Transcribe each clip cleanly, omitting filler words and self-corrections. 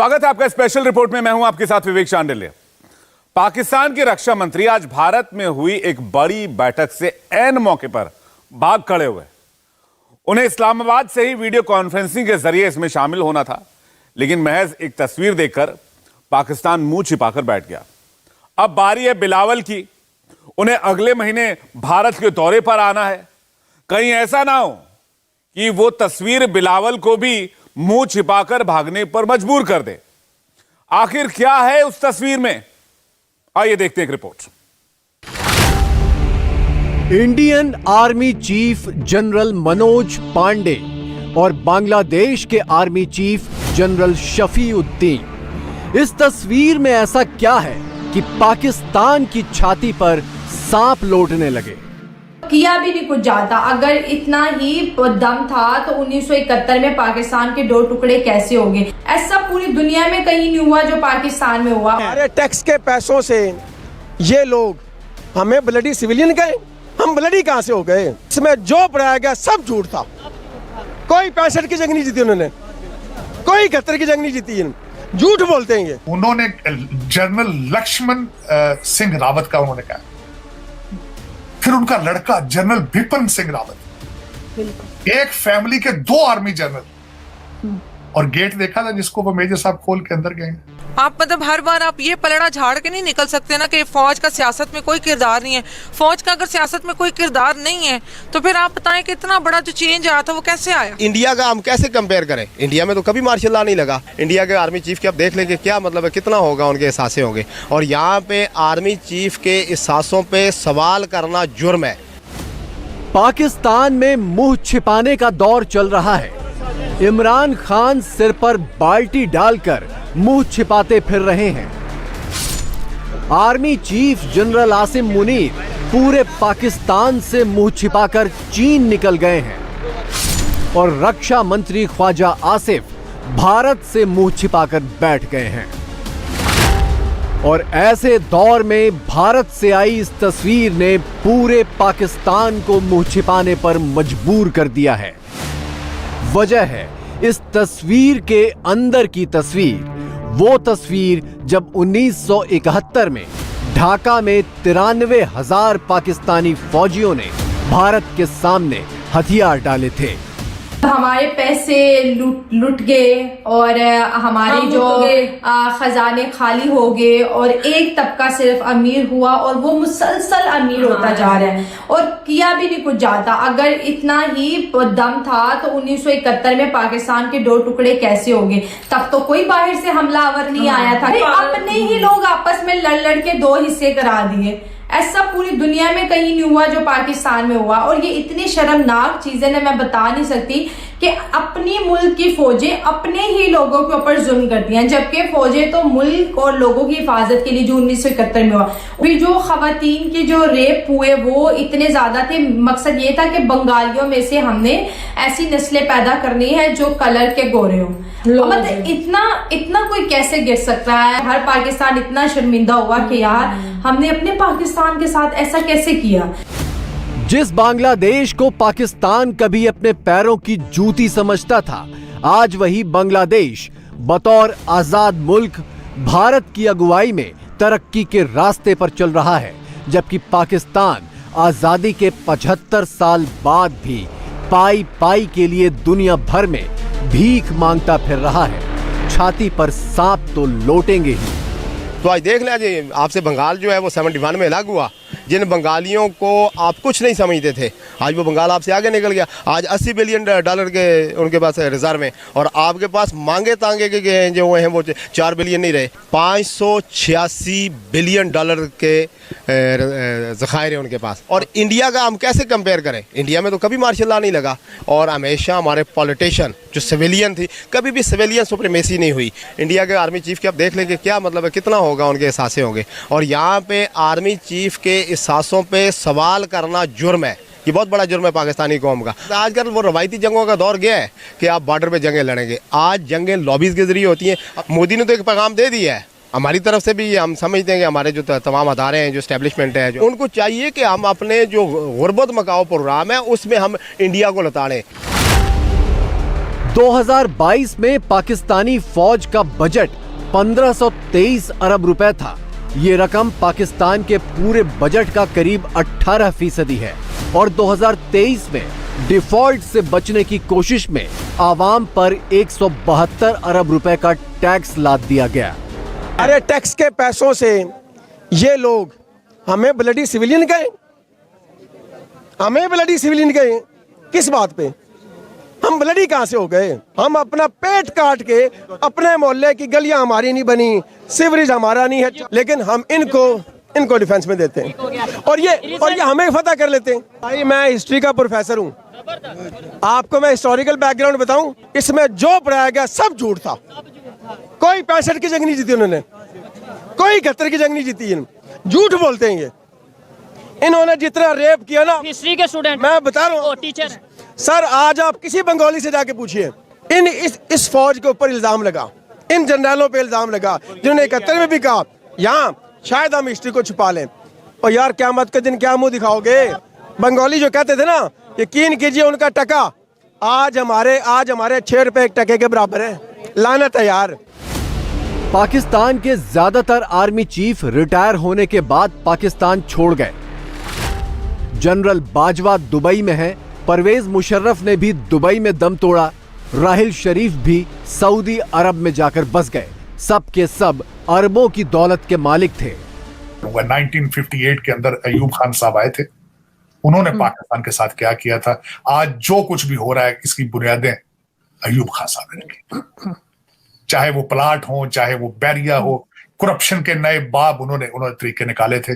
स्वागत है आपका स्पेशल रिपोर्ट में। मैं हूं आपके साथ विवेक शांडिल्य। पाकिस्तान के रक्षा मंत्री आज भारत में हुई एक बड़ी बैठक से ऐन मौके पर भाग खड़े हुए। उन्हें इस्लामाबाद से ही वीडियो कॉन्फ्रेंसिंग के जरिए इसमें शामिल होना था, लेकिन महज एक तस्वीर देखकर पाकिस्तान मुंह छिपाकर बैठ गया। अब बारी है बिलावल की। उन्हें अगले महीने भारत के दौरे पर आना है। कहीं ऐसा ना हो कि वो तस्वीर बिलावल को भी मुंह छिपाकर भागने पर मजबूर कर दे। आखिर क्या है उस तस्वीर में, आइए देखते हैं एक report. Indian army chief general Manoj Pande और बांग्लादेश के आर्मी चीफ जनरल शफीउद्दीन। इस तस्वीर में ऐसा क्या है कि पाकिस्तान की छाती पर सांप लौटने लगे। किया भी नहीं कुछ ज्यादा। अगर इतना ही दम था तो 1971 में पाकिस्तान के 2 टुकड़े कैसे हो गए? ऐसा पूरी दुनिया में कहीं नहीं हुआ जो पाकिस्तान में हुआ। हमारे टैक्स के पैसों से ये लोग हमें ब्लडी सिविलियन कहे, हम ब्लडी कहां से हो गए? इसमें जो पढ़ाया गया सब झूठ था। कोई 65 की जंग नहीं जीती उन्होंने, कोई 71 की जंग नहीं जीती। झूठ बोलते हैं ये। उन्होंने जनरल लक्ष्मण सिंह रावत का उन्होंने कहा, फिर उनका लड़का जनरल बिपिन सिंह रावत, एक फैमिली के 2 आर्मी जनरल, और गेट देखा था जिसको वो मेजर साहब खोल के अंदर गए। आप मतलब हर बार आप ये पलड़ा झाड़ के नहीं निकल सकते ना कि फौज का सियासत में कोई किरदार नहीं है। फौज का अगर सियासत में कोई किरदार नहीं है तो फिर आप बताएं कि इतना बड़ा जो चेंज आया था वो कैसे आया? इंडिया का हम कैसे कंपेयर करें? इंडिया में तो कभी मार्शल लॉ नहीं लगा। इंडिया के आर्मी चीफ के आप देख लेंगे क्या मतलब है, कितना होगा उनके एहसासे होंगे। और यहाँ पे आर्मी चीफ के एहसासों पे सवाल करना जुर्म है। पाकिस्तान में मुंह छिपाने का दौर चल रहा है। इमरान खान सिर पर बाल्टी डालकर मुंह छिपाते फिर रहे हैं। Army chief general Asim Munir पूरे पाकिस्तान से मुंह छिपाकर चीन निकल गए हैं और रक्षा मंत्री ख्वाजा आसिफ भारत से मुंह छिपाकर बैठ गए हैं। और ऐसे दौर में भारत से आई इस तस्वीर ने पूरे पाकिस्तान को मुंह छिपाने पर मजबूर कर दिया है। वजह है इस तस्वीर के अंदर की तस्वीर, वो तस्वीर जब 1971 में ढाका में 93,000 पाकिस्तानी फौजियों ने भारत के सामने हथियार डाले थे। हमारे पैसे लुट गए और हमारे जो खजाने खाली हो गए और एक तबका सिर्फ अमीर हुआ और वो मुसलसल अमीर होता जा रहा है। और किया भी नहीं कुछ ज्यादा। अगर इतना ही दम था तो 1971 में पाकिस्तान के 2 टुकड़े कैसे हो गए? तब तो कोई बाहर से हमलावर नहीं आया था। अपने ही लोग आपस में लड़ के 2 हिस्से करा दिए। ऐसा पूरी दुनिया में कहीं नहीं हुआ जो पाकिस्तान में हुआ। और ये इतनी शर्मनाक चीजें ना मैं बता नहीं सकती कि अपनी मुल्क की फौजें अपने ही लोगों के ऊपर जुल्म करती हैं, जबकि फौजें तो मुल्क और लोगों की हिफाजत के लिए जो 1971 में हुआ। फिर जो खवातीन के जो रेप हुए वो इतने ज्यादा थे। मकसद ये था कि बंगालियों में से हमने ऐसी नस्लें पैदा करनी है जो कलर के गोरे हों। मतलब इतना कोई कैसे गिर सकता है? हर पाकिस्तान इतना शर्मिंदा हुआ कि यार हमने अपने पाकिस्तान के साथ ऐसा कैसे किया। जिस बांग्लादेश को पाकिस्तान कभी अपने पैरों की जूती समझता था, आज वही बांग्लादेश बतौर आजाद मुल्क भारत की अगुवाई में तरक्की के रास्ते पर चल रहा है। जबकि पाकिस्तान आजादी के 75 साल बाद भी पाई पाई के लिए दुनिया भर में भीख मांगता फिर रहा है। छाती पर सांप तो लौटेंगे ही। तो आज देख लें, आपसे बंगाल जो है वो 71 में अलग हुआ। जिन बंगालियों को आप कुछ नहीं समझते थे, आज वो बंगाल आपसे आगे निकल गया। आज 80 बिलियन डॉलर के उनके पास रिजर्व है और आपके पास मांगे तांगे के जो हैं वो 4 बिलियन नहीं रहे, 586 बिलियन डॉलर के ज़खायर है उनके पास। और इंडिया का हम कैसे कंपेयर करें? इंडिया में तो कभी मार्शल लॉ नहीं लगा और हमेशा हमारे पॉलिटिशियन जो सिविलियन थी, कभी भी सिविलियन सुप्रीमेसी नहीं हुई। इंडिया के आर्मी चीफ के आप देख लेंगे क्या मतलब है, कितना होगा उनके एहसासे होंगे। और यहाँ पे आर्मी चीफ के एहसासों पे सवाल करना जुर्म है। ये बहुत बड़ा जुर्म है पाकिस्तानी कौम का। आजकल वो रवायती जंगों का दौर गया है कि आप बॉर्डर पे जंगें लड़ेंगे। आज जंगें लॉबीज के जरिए होती हैं। मोदी ने तो एक पैगाम दे दिया है हमारी तरफ से भी। हम समझते हैं कि हमारे जो तमाम अदारे हैं, जो एस्टेब्लिशमेंट है, जो उनको चाहिए कि हम अपने जो गुर्बत मकाओ प्रोग्राम है उसमें हम इंडिया को लताड़ें। 2022 में पाकिस्तानी फौज का बजट 1523 अरब रुपए था। ये रकम पाकिस्तान के पूरे बजट का करीब 18% है और 2023 में डिफॉल्ट से बचने की कोशिश में आवाम पर 172 अरब रुपए का टैक्स लाद दिया गया। अरे टैक्स के पैसों से ये लोग हमें ब्लडी सिविलियन कहें, हमें ब्लडी सिविलियन कहें किस बात पे? हम ब्लडी कहां से हो गए? हम अपना पेट काट के अपने मोहल्ले की गलियां हमारी नहीं बनी, सीवरेज हमारा नहीं है, लेकिन हम इनको डिफेंस में देते हैं और ये हमें फतह कर लेते हैं। भाई मैं हिस्ट्री का प्रोफेसर हूं, आपको मैं हिस्टोरिकल बैकग्राउंड बताऊं, इसमें जो पढ़ाया गया सब झूठ था। कोई 65 की जंग नहीं जीती उन्होंने, कोई 71 की जंग नहीं जीती, झूठ बोलते हैं ये। इन्होंने जितना रेप किया ना, हिस्ट्री के स्टूडेंट मैं बता रहा हूँ टीचर सर, आज आप किसी बंगाली से जाके पूछिए, इस फौज के ऊपर इल्जाम लगा, इन जनरलों पे इल्जाम लगा जिन्होंने 71 में भी कहा यहाँ शायद हम हिस्ट्री को छुपा लें। और यार क़यामत के दिन क्या मुंह दिखाओगे? बंगाली जो कहते थे ना, यकीन कीजिए उनका टका आज हमारे 6 रुपए एक टके के बराबर है। लानत है यार। पाकिस्तान के ज्यादातर आर्मी चीफ रिटायर होने के बाद पाकिस्तान छोड़ गए। जनरल बाजवा दुबई में है, परवेज मुशर्रफ ने भी दुबई में दम तोड़ा, राहिल शरीफ भी सऊदी अरब में जाकर बस गए। सब के सब अरबों की दौलत के मालिक थे। 1958 के अंदर अयूब खान साहब आए थे, उन्होंने पाकिस्तान के साथ क्या किया था, आज जो कुछ भी हो रहा है इसकी बुनियादें अयूब खान साहब ने रखी। चाहे वो प्लाट हो, चाहे वो बैरिया हो, करप्शन के नए बाब उन्होंने तरीके निकाले थे।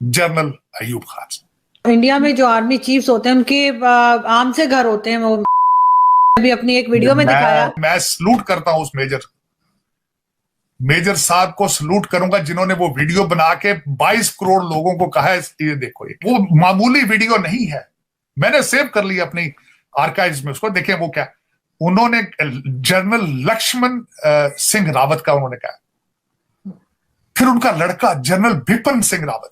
जनरल अयूब खान साहब। इंडिया में जो आर्मी चीफ्स होते हैं उनके आम से घर होते हैं, वो अभी अपनी एक वीडियो में दिखाया। मैं सलूट करता हूं उस मेजर साहब को सलूट करूंगा जिन्होंने वो वीडियो बना के 22 करोड़ लोगों को कहा है ये देखो, वो मामूली वीडियो नहीं है, मैंने सेव कर लिया अपनी आर्काइव्स में उसको। देखें वो क्या उन्होंने जनरल लक्ष्मण सिंह रावत का उन्होंने कहा, फिर उनका लड़का जनरल बिपिन सिंह रावत,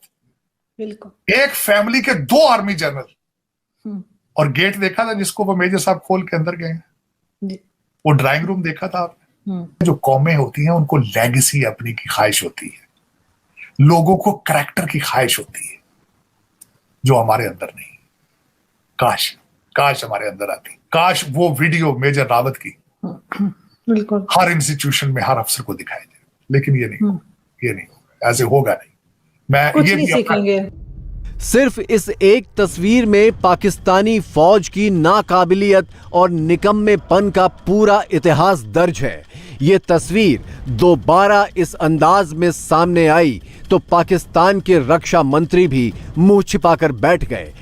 बिल्कुल एक फैमिली के 2 आर्मी जनरल। और गेट देखा था जिसको वो मेजर साहब खोल के अंदर गए, वो ड्राइंग रूम देखा था आपने? जो कौमें होती हैं उनको लेगेसी अपनी की ख्वाहिश होती है, लोगों को करैक्टर की ख्वाहिश होती है, जो हमारे अंदर नहीं। काश हमारे अंदर आती, काश वो वीडियो मेजर रावत की बिल्कुल हर इंस्टीट्यूशन में हर अफसर को दिखाई दे, लेकिन ये नहीं होगा, ऐसे होगा नहीं। मैं कुछ ये नहीं भी सीखेंगे। सिर्फ इस एक तस्वीर में पाकिस्तानी फौज की नाकाबिलियत और निकम्मेपन का पूरा इतिहास दर्ज है। ये तस्वीर दोबारा इस अंदाज में सामने आई तो पाकिस्तान के रक्षा मंत्री भी मुंह छिपाकर बैठ गए।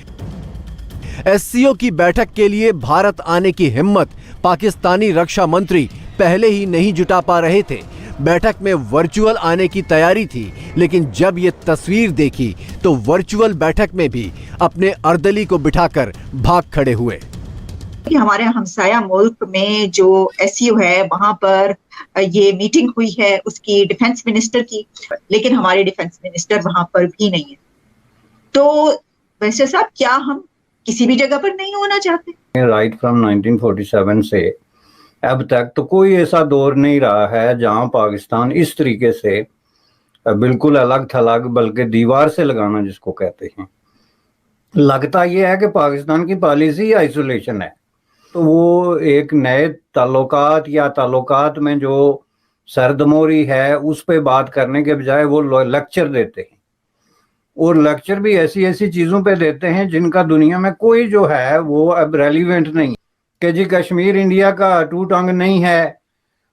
एससीओ की बैठक के लिए भारत आने की हिम्मत पाकिस्तानी रक्षा मंत्री पहले ही नहीं जुटा पा रहे थे। बैठक में वर्चुअल आने की तैयारी थी, लेकिन जब ये तस्वीर देखी तो वर्चुअल बैठक में भी अपने अर्दली को बिठाकर भाग खड़े हुए। कि हमारे हमसाया मुल्क में जो एससीओ है वहां पर ये मीटिंग हुई है उसकी डिफेंस मिनिस्टर की, लेकिन हमारे डिफेंस मिनिस्टर वहां पर भी नहीं है। तो वैसे साहब क्या हम किसी भी जगह पर नहीं होना चाहते? राइट फ्रॉम 1947 से अब तक तो कोई ऐसा दौर नहीं रहा है जहां पाकिस्तान इस तरीके से बिल्कुल अलग थलग, बल्कि दीवार से लगाना जिसको कहते हैं। लगता यह है कि पाकिस्तान की पॉलिसी आइसोलेशन है, तो वो एक नए ताल्लुकात या ताल्लुकात में जो सरदमोरी है उस पे बात करने के बजाय वो लेक्चर देते हैं, और लेक्चर भी ऐसी ऐसी चीज़ों पे देते हैं जिनका दुनिया में कोई जो है वो अब रेलिवेंट नहीं। कि जी कश्मीर इंडिया का टूट अंग नहीं है,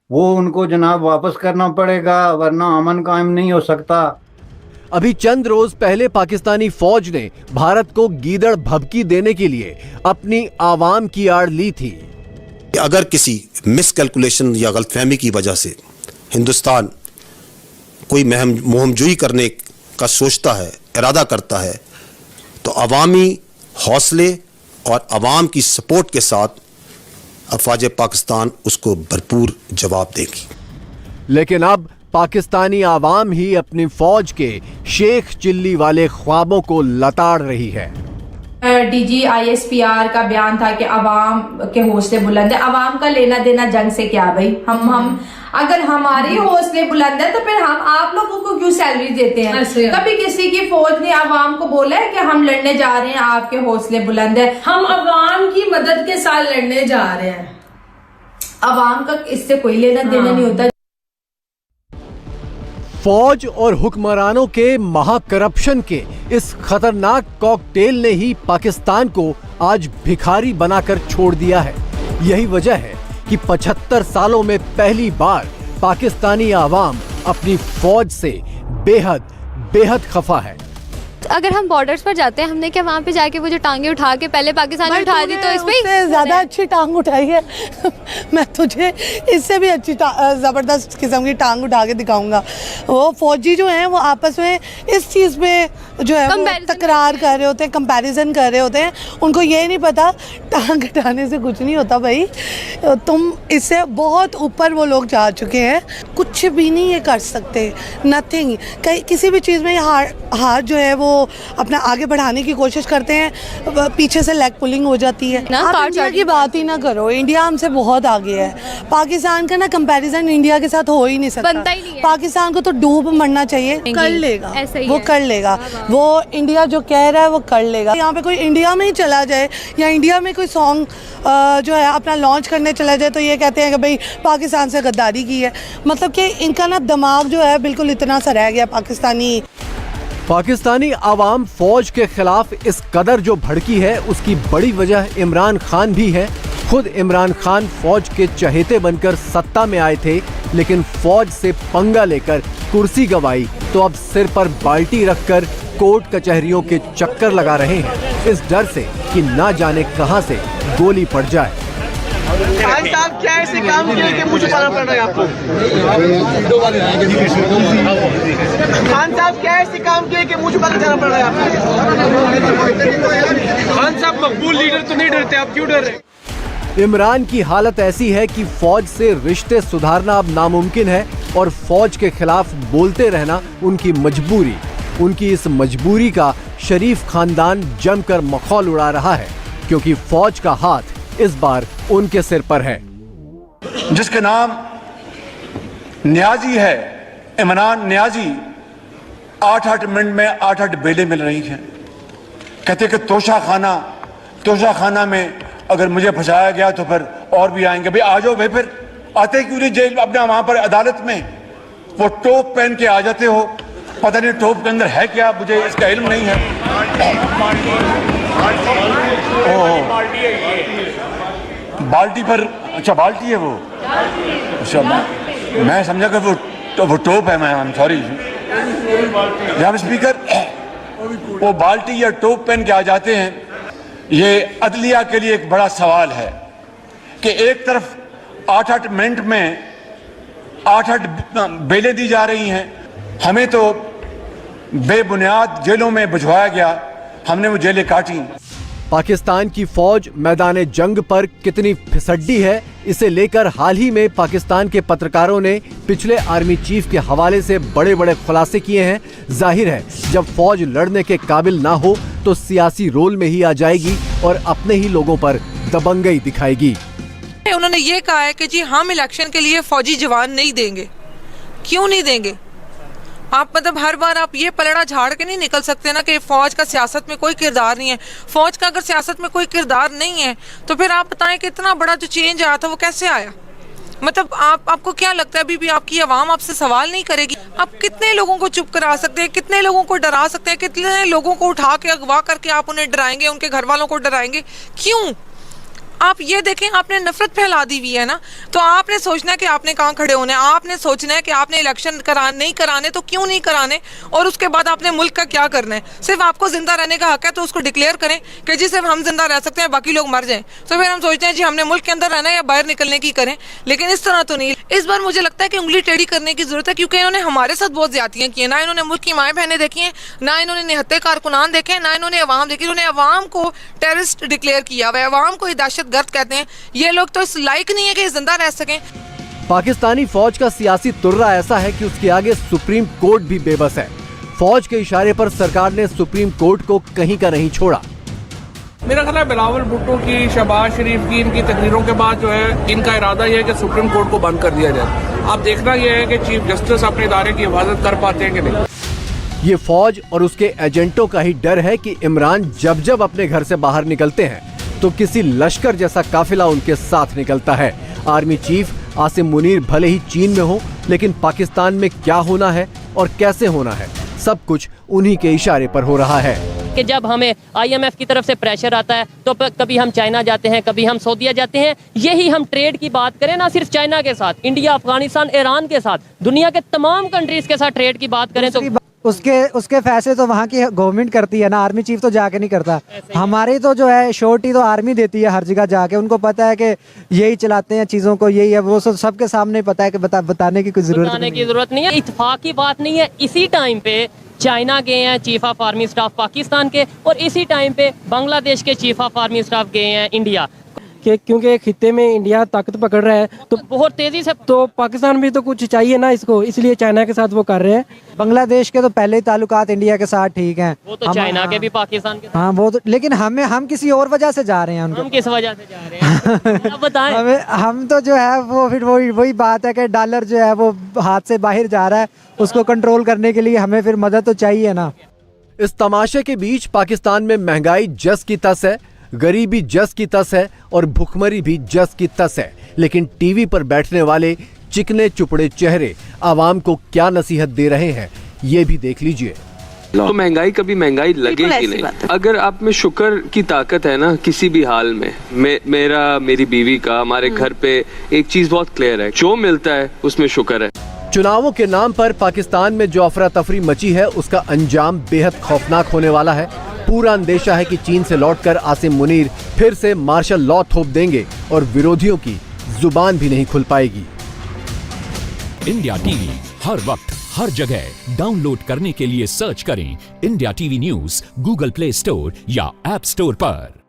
वो उनको जनाब वापस करना पड़ेगा वरना अमन कायम नहीं हो सकता। अभी चंद रोज पहले पाकिस्तानी फौज ने भारत को गीदड़ भभकी देने के लिए अपनी आवाम की आड़ ली थी। अगर किसी मिसकैलकुलेशन या गलतफहमी की वजह से हिंदुस्तान कोई मुहिमजुई करने का सोचता है, इरादा करता है, तो अवामी हौसले और अवाम की सपोर्ट के साथ अफवाज पाकिस्तान उसको भरपूर जवाब देगी। लेकिन अब पाकिस्तानी आवाम ही अपनी फौज के शेख चिल्ली वाले ख्वाबों को लताड़ रही है। डीजी ISPR का बयान था कि अवाम के हौसले बुलंद है। अवाम का लेना देना जंग से क्या भाई? हम अगर हमारे हौसले बुलंद है तो फिर हम आप लोगों को क्यों सैलरी देते हैं? कभी किसी की फौज ने अवाम को बोला है कि हम लड़ने जा रहे हैं, आपके हौसले बुलंद है? हम अवाम की मदद के साथ लड़ने जा रहे हैं। अवाम का इससे कोई लेना देना नहीं होता। फौज और हुक्मरानों के महाकरप्शन के इस खतरनाक कॉकटेल ने ही पाकिस्तान को आज भिखारी बनाकर छोड़ दिया है। यही वजह है कि 75 सालों में पहली बार पाकिस्तानी आवाम अपनी फौज से बेहद खफा है। अगर हम बॉर्डर्स पर जाते हैं, हमने क्या वहाँ पे जाके वो जो टांगे उठा के पहले पाकिस्तान में उठा दी, तो इस पे ज्यादा अच्छी टांग उठाई है। मैं तुझे इससे भी अच्छी जबरदस्त किस्म की टांग उठा के दिखाऊंगा। वो फौजी जो हैं वो आपस में इस चीज़ में जो है वो तकरार कर रहे होते हैं, कंपैरिजन कर रहे होते हैं। उनको ये नहीं पता टांग हटाने से कुछ नहीं होता भाई, तुम इससे बहुत ऊपर वो लोग जा चुके हैं। कुछ भी नहीं ये कर सकते, नथिंग। किसी भी चीज़ में हाथ जो है वो अपना आगे बढ़ाने की कोशिश करते हैं, पीछे से लेग पुलिंग हो जाती है। आप इंडिया की बात ही ना करो, इंडिया हमसे बहुत आगे है। पाकिस्तान का ना कंपैरिजन इंडिया के साथ हो ही नहीं सकता, बनता ही नहीं है। पाकिस्तान को तो डूब मरना चाहिए, कर लेगा वो, कर लेगा वो। इंडिया जो कह रहा है वो कर लेगा। यहाँ पे कोई इंडिया में ही चला जाए या इंडिया में कोई सॉन्ग जो है अपना लॉन्च करने चला जाए तो ये कहते हैं कि भाई पाकिस्तान से गद्दारी की है। मतलब कि इनका ना दिमाग जो है बिल्कुल इतना सा रह गया पाकिस्तानी आवाम फौज के खिलाफ इस कदर जो भड़की है, उसकी बड़ी वजह इमरान खान भी है। खुद इमरान खान फौज के चहेते बनकर सत्ता में आए थे, लेकिन फौज से पंगा लेकर कुर्सी गंवाई तो अब सिर पर बाल्टी रखकर कोर्ट कचहरियों के चक्कर लगा रहे हैं, इस डर से कि ना जाने कहां से गोली पड़ जाए। खान साहब क्या ऐसे काम किए कि मुझे पाना पड़ रहा है आपको? खान साहब क्या ऐसे काम किए कि मुझे पाना जाना पड़ रहा है आपको? खान साहब मकबूल लीडर तो नहीं डरते, आप क्यों डर रहे हैं? इमरान की हालत ऐसी है कि फौज से रिश्ते सुधारना अब नामुमकिन है और फौज के खिलाफ बोलते रहना उनकी मजबूरी। उनकी इस मजबूरी का शरीफ खानदान जमकर मखौल उड़ा रहा है, क्योंकि फौज का हाथ इस बार उनके सिर पर है। जिसके नाम न्याजी है, इमरान न्याजी, 8-8 मिनट में 8-8 बेलें मिल रही हैं। कहते कि तोशा खाना में अगर मुझे फंसाया गया तो फिर और भी आएंगे। भाई आ जाओ भाई, फिर आते क्यों नहीं जेल अपना वहां पर अदालत में? वो टोप पहन के आ जाते हो, पता नहीं टोप के अंदर है क्या, मुझे इसका इल्म नहीं है। बाल्टी पर, अच्छा बाल्टी है वो, अच्छा मैं समझा कि वो टोप है। मैं सॉरी जनाब स्पीकर, वो बाल्टी या टोप पहन के आ जाते हैं। ये अदलिया के लिए एक बड़ा सवाल है कि एक तरफ 8-8 मिनट में 8-8 बेलें दी जा रही हैं, हमें तो बेबुनियाद जेलों में भिजवाया गया, हमने वो जेलें काटी। पाकिस्तान की फौज मैदान जंग पर कितनी फिसड्डी है, इसे लेकर हाल ही में पाकिस्तान के पत्रकारों ने पिछले आर्मी चीफ के हवाले से बड़े बड़े खुलासे किए हैं। जाहिर है जब फौज लड़ने के काबिल ना हो तो सियासी रोल में ही आ जाएगी और अपने ही लोगों पर दबंगई दिखाएगी। उन्होंने ये कहा है कि जी हम इलेक्शन के लिए फौजी जवान नहीं देंगे। क्यों नहीं देंगे? आप मतलब हर बार आप ये पलड़ा झाड़ के नहीं निकल सकते ना कि फौज का सियासत में कोई किरदार नहीं है। फौज का अगर सियासत में कोई किरदार नहीं है तो फिर आप बताएं कि इतना बड़ा जो चेंज आया था वो कैसे आया? मतलब आपको क्या लगता है अभी भी आपकी आवाम आपसे सवाल नहीं करेगी? आप कितने लोगों को चुप करा सकते हैं, कितने लोगों को डरा सकते हैं, कितने लोगों को उठा के अगवा करके आप उन्हें डराएंगे, उनके घर वालों को डराएंगे? क्यों? आप ये देखें, आपने नफरत फैला दी हुई है ना, तो आपने सोचना है कि आपने कहाँ खड़े होना है। आपने सोचना है कि आपने इलेक्शन नहीं कराने तो क्यों नहीं कराने, और उसके बाद आपने मुल्क का क्या करना है। सिर्फ आपको जिंदा रहने का हक है तो उसको डिक्लेयर करें कि जी सिर्फ हम जिंदा रह सकते हैं, बाकी लोग मर जाएं। तो फिर हम सोचते हैं जी हमने मुल्क के अंदर रहना है या बाहर निकलने की करें, लेकिन इस तरह तो नहीं। इस बार मुझे लगता है कि उंगली टेढ़ी करने की जरूरत है, क्योंकि इन्होंने हमारे साथ बहुत ज्यादतियां की है। ना इन्होंने मुल्क की माएँ बहनें देखी हैं, ना इन्होंने निहत्ते कारकुनान देखे, ना इन्होंने अवाम देखी। इन्होंने अवाम को टेररिस्ट डिक्लेयर किया हुआ है, अवाम को दहशतगर्द कहते हैं। ये लोग तो इस लायक नहीं है कि जिंदा रह सकें। पाकिस्तानी फौज का सियासी तुर्रा ऐसा है कि उसके आगे सुप्रीम कोर्ट भी बेबस है। फौज के इशारे पर सरकार ने सुप्रीम कोर्ट को कहीं का नहीं छोड़ा। मेरा ख्याल है बिलावल भुट्टो की, शहबाज शरीफ की, इनकी तकरीरों के बाद जो है इनका इरादा यह है कि सुप्रीम कोर्ट को बंद कर दिया जाए। अब देखना यह है कि चीफ जस्टिस अपने इदारे की हिफाजत कर पाते हैं कि नहीं। ये फौज और उसके एजेंटों का ही डर है कि इमरान जब जब अपने घर से बाहर निकलते हैं तो किसी लश्कर जैसा काफिला उनके साथ निकलता है। आर्मी चीफ आसिम मुनीर भले ही चीन में हो, लेकिन पाकिस्तान में क्या होना है और कैसे होना है, सब कुछ उन्हीं के इशारे पर हो रहा है। कि जब हमें IMF की तरफ से प्रेशर आता है तो कभी हम चाइना जाते हैं, कभी हम सऊदीया जाते हैं। यही हम ट्रेड की बात करें, ना सिर्फ चाइना के साथ, इंडिया, अफगानिस्तान, ईरान के साथ, दुनिया के तमाम कंट्रीज के साथ ट्रेड की बात करें तो उसके फैसले तो वहाँ की गवर्नमेंट करती है ना, आर्मी चीफ तो जाके नहीं करता। हमारी तो जो है श्योरिटी तो आर्मी देती है हर जगह जाके, उनको पता है कि यही चलाते हैं चीज़ों को, यही है, वो सबके सामने पता है कि बताने की कोई जरूरत नहीं है। इत्तेफाक की बात नहीं है। इसी टाइम पे चाइना गए हैं chief of army staff Pakistan के, और इसी टाइम पे बांग्लादेश के चीफ ऑफ आर्मी स्टाफ गए हैं इंडिया कि क्योंकि एक खित्ते में इंडिया ताकत पकड़ रहा है तो बहुत तेजी से, तो पाकिस्तान भी तो कुछ चाहिए ना इसको, इसलिए चाइना के साथ वो कर रहे हैं। बांग्लादेश के तो पहले ही ताल्लुकात इंडिया के साथ ठीक हैं, वो तो चाइना के भी पाकिस्तान के, हाँ वो तो, लेकिन हम किसी और वजह से जा रहे हैं उनको। हम किस वजह से जा रहे हैं आप बताएं। हम तो जो है वो फिर वही बात है कि डॉलर जो है वो हाथ से बाहर जा रहा है, उसको कंट्रोल करने के लिए हमें फिर मदद तो चाहिए ना। इस तमाशे के बीच पाकिस्तान में महंगाई जस की तस है, गरीबी जस की तस है और भुखमरी भी जस की तस है। लेकिन टीवी पर बैठने वाले चिकने चुपड़े चेहरे आवाम को क्या नसीहत दे रहे हैं, ये भी देख लीजिए। तो महंगाई कभी महंगाई लगेगी नहीं अगर आप में शुक्र की ताकत है ना किसी भी हाल में। मेरी बीवी का, हमारे घर पे एक चीज बहुत क्लियर है, जो मिलता है उसमें शुक्र है। चुनावों के नाम पर पाकिस्तान में जो अफरा तफरी मची है उसका अंजाम बेहद खौफनाक होने वाला है। पूरा अंदेशा है कि चीन से लौटकर आसिम मुनीर फिर से मार्शल लॉ थोप देंगे और विरोधियों की जुबान भी नहीं खुल पाएगी। इंडिया टीवी हर वक्त हर जगह डाउनलोड करने के लिए सर्च करें India TV news Google play store या ऐप स्टोर पर।